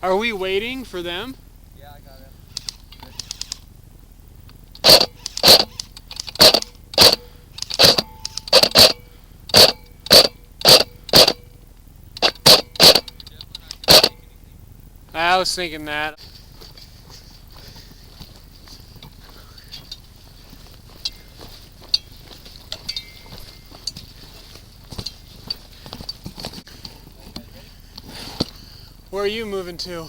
Are we waiting for them? Yeah, I got it. I was thinking that. Where are you moving to?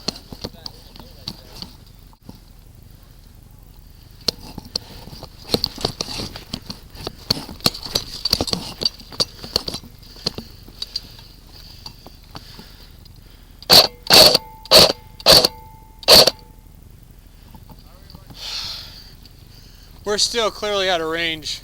We're still clearly out of range.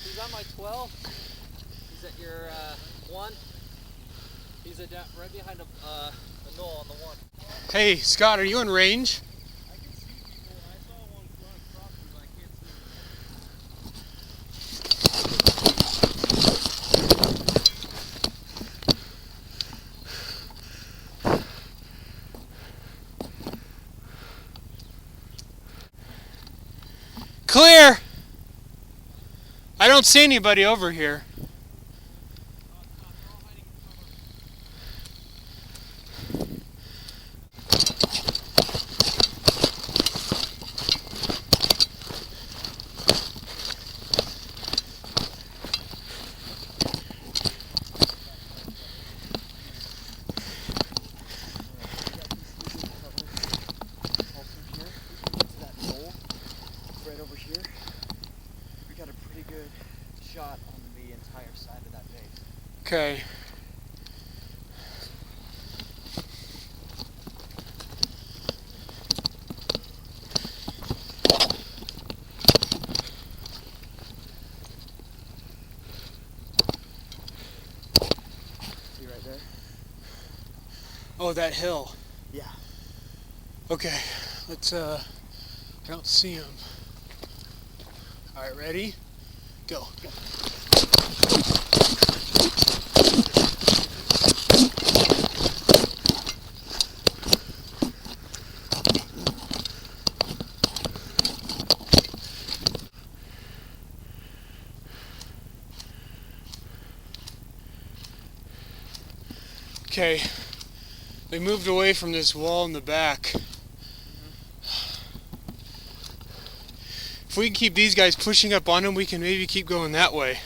He's on my 12. He's at your 1. He's right behind the knoll on the 1. Hey, Scott, are you in range? I can see people. I saw one run across me, but I can't see Clear! I don't see anybody over here. over here, we got a pretty good shot on the entire side of that base. Okay. See right there? Oh, that hill. Yeah. Okay, let's, I don't see him. All right, ready? Go. Okay, they moved away from this wall in the back. If we can keep these guys pushing up on them, we can maybe keep going that way.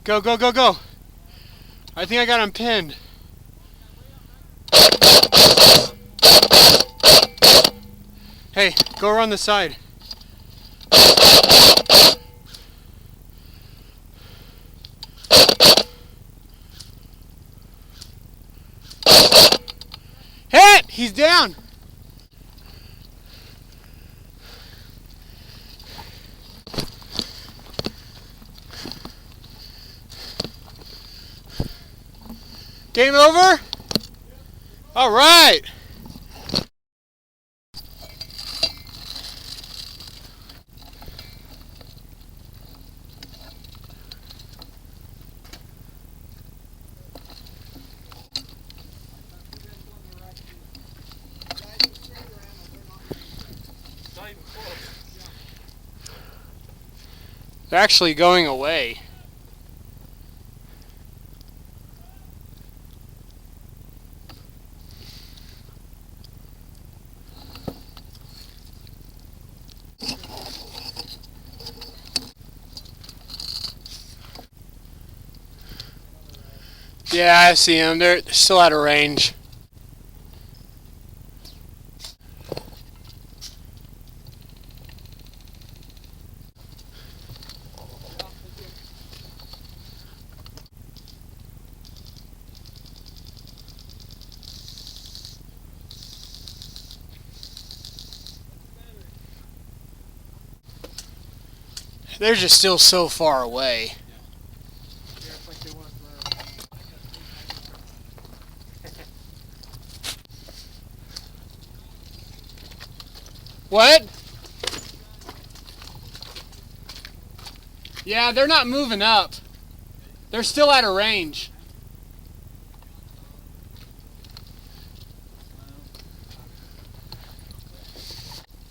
Go, go, go, go. I think I got him pinned. Hey, go around the side. Hit! He's down. Game over? All right. They're actually going away. Yeah, I see them. They're still out of range. They're just still so far away. What? Yeah, they're not moving up. They're still out of range.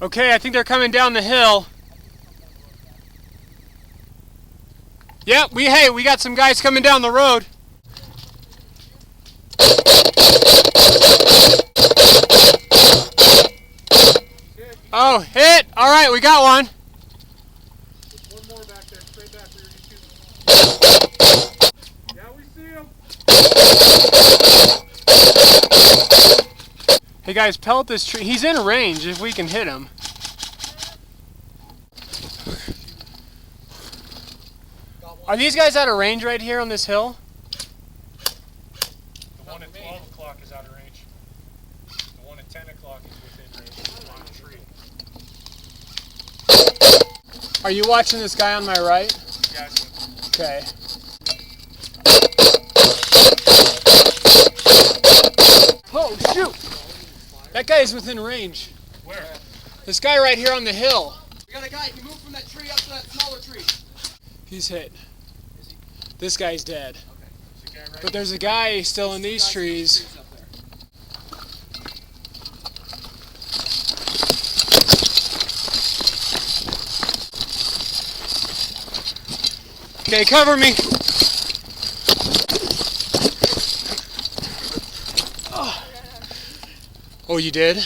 Okay, I think they're coming down the hill. Yep, we got some guys coming down the road. Oh, hit! All right, we got one. There's one more back there, straight back where you're shooting. Yeah, we see him. Hey guys, pellet this tree. He's in range if we can hit him. Are these guys out of range right here on this hill? The one at 12 o'clock is out of range. The one at 10 o'clock is within range on a tree. Are you watching this guy on my right? Yes. Okay. Oh, shoot! That guy is within range. Where? This guy right here on the hill. We got a guy. He moved from that tree up to that smaller tree. He's hit. This guy's dead. Okay. There's a guy right But there's a guy still in these trees. up there. Okay, cover me. Oh, you did?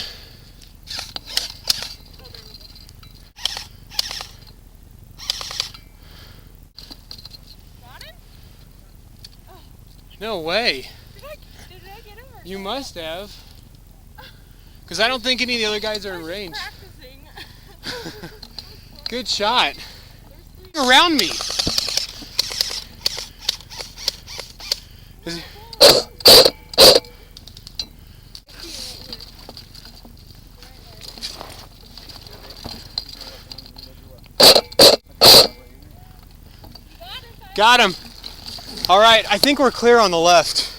Got him? No way. Did I get him? Or You must have. Because I don't think any of the other guys are in I was range. practicing. Good shot. Around me. Is he- Got him. All right, I think we're clear on the left.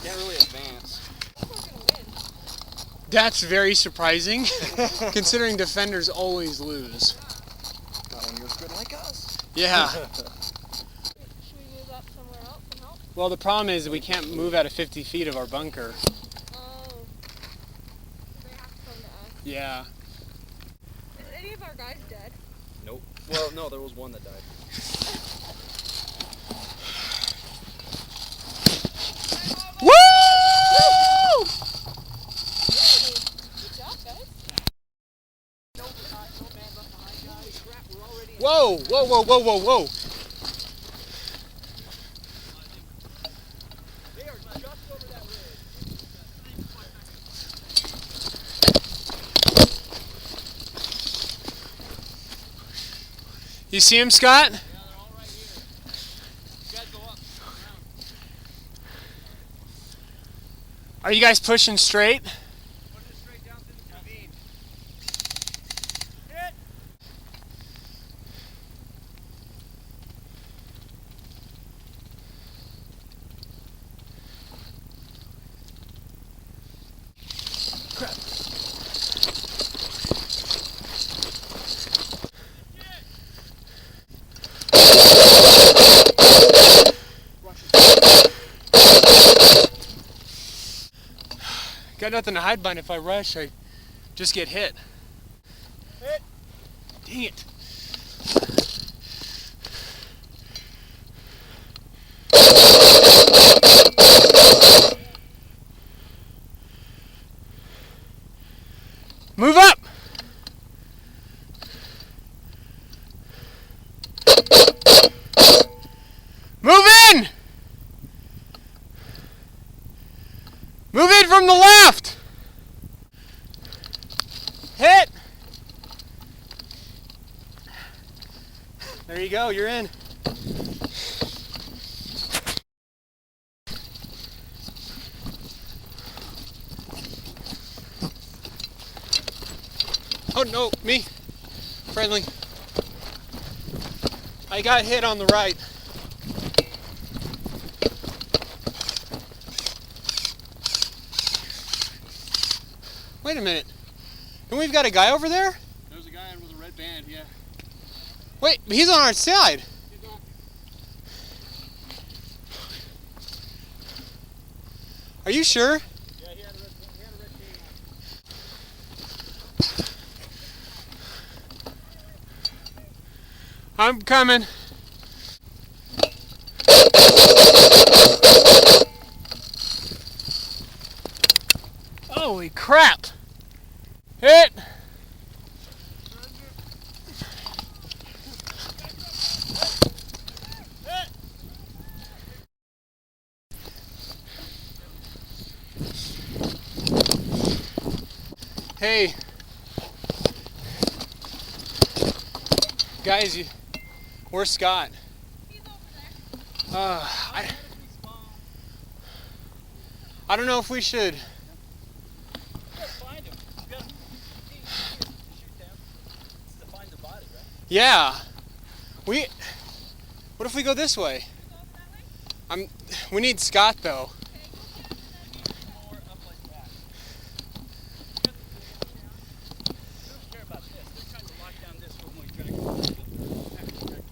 Can't really advance. That's very surprising, considering defenders always lose. Not when you're good like us. Yeah. Should we move up somewhere else and help? Well, the problem is we can't move out of 50 feet of our bunker. Oh. They have to come to us. Yeah. Is any of our guys dead? Nope. Well, no, there was one that died. Woo! Good job, guys. Whoa, whoa, whoa, whoa, whoa, whoa. They are just over that ridge. You see him, Scott? Yeah, they're all right here. You guys go up. Are you guys pushing straight? Push it straight down through the ravine. Hit! Crap. Got nothing to hide behind. If I rush, I just get hit. Hit! Dang it. Move up! Move in! go, you're in. Oh no, me. Friendly. I got hit on the right. Wait a minute. And we've got a guy over there? There's a guy with a red band, yeah. Wait, he's on our side. He's on. Are you sure? Yeah, he had a red chain on. I'm coming. Holy crap! Hit! Hey, guys, where's Scott? He's over there. I don't know if we should. Find him. You gotta shoot them. This is to find the body, right? Yeah. What if we go this way? Go over that way? We need Scott though. More up like that. They don't care about this. They're trying to lock down this when we drag the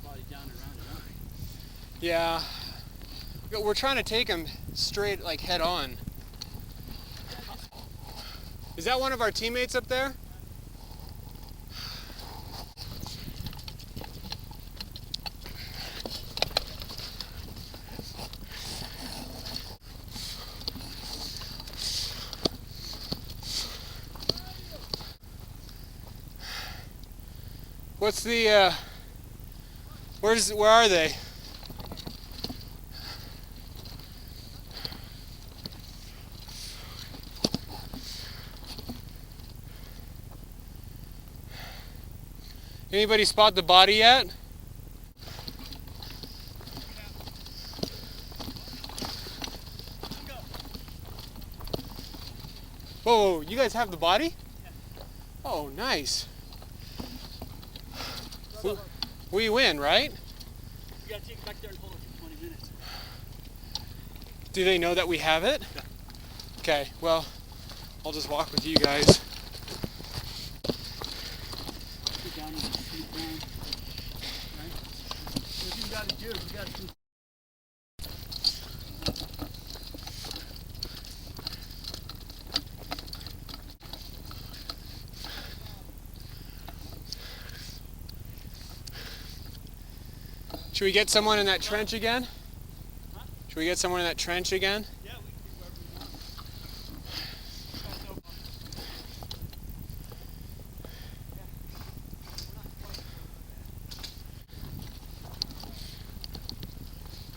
body down and around and around. Yeah. We're trying to take him straight, like head on. Is that one of our teammates up there? What's the, where are they? Anybody spot the body yet? Whoa, you guys have the body? Oh, nice. We win, right? We gotta take it back there and hold it for 20 minutes. Do they know that we have it? Yeah. Okay, well, I'll just walk with you guys. Get down and sneak down. Right? What you gotta do is you gotta sneak. Should we get someone in that trench again? Huh? Should we get someone in that trench again? Yeah, we can do whatever we want.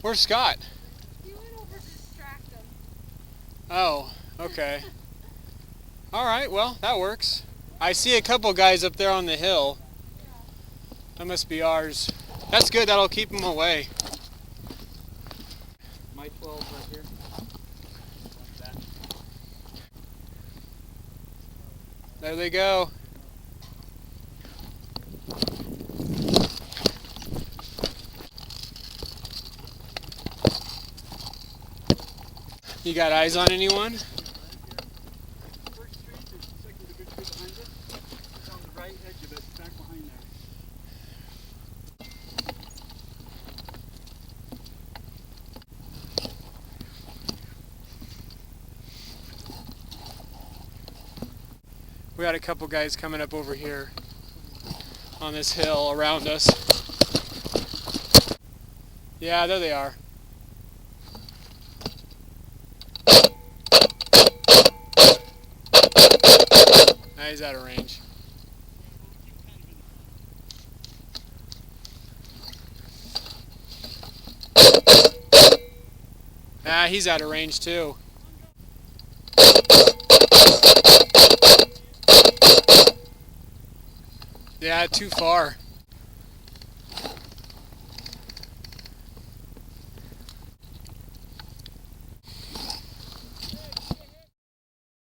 Where's Scott? He went over to distract him. Oh, okay. All right, well, that works. I see a couple guys up there on the hill. That must be ours. That's good, that'll keep them away. My 12 right here. Like that. There they go. You got eyes on anyone? First street, there's a second to good tree behind it. It's on the right edge of it, back behind there. We got a couple guys coming up over here on this hill around us. Yeah, there they are. Nah, he's out of range. Nah, he's out of range too. Yeah, too far.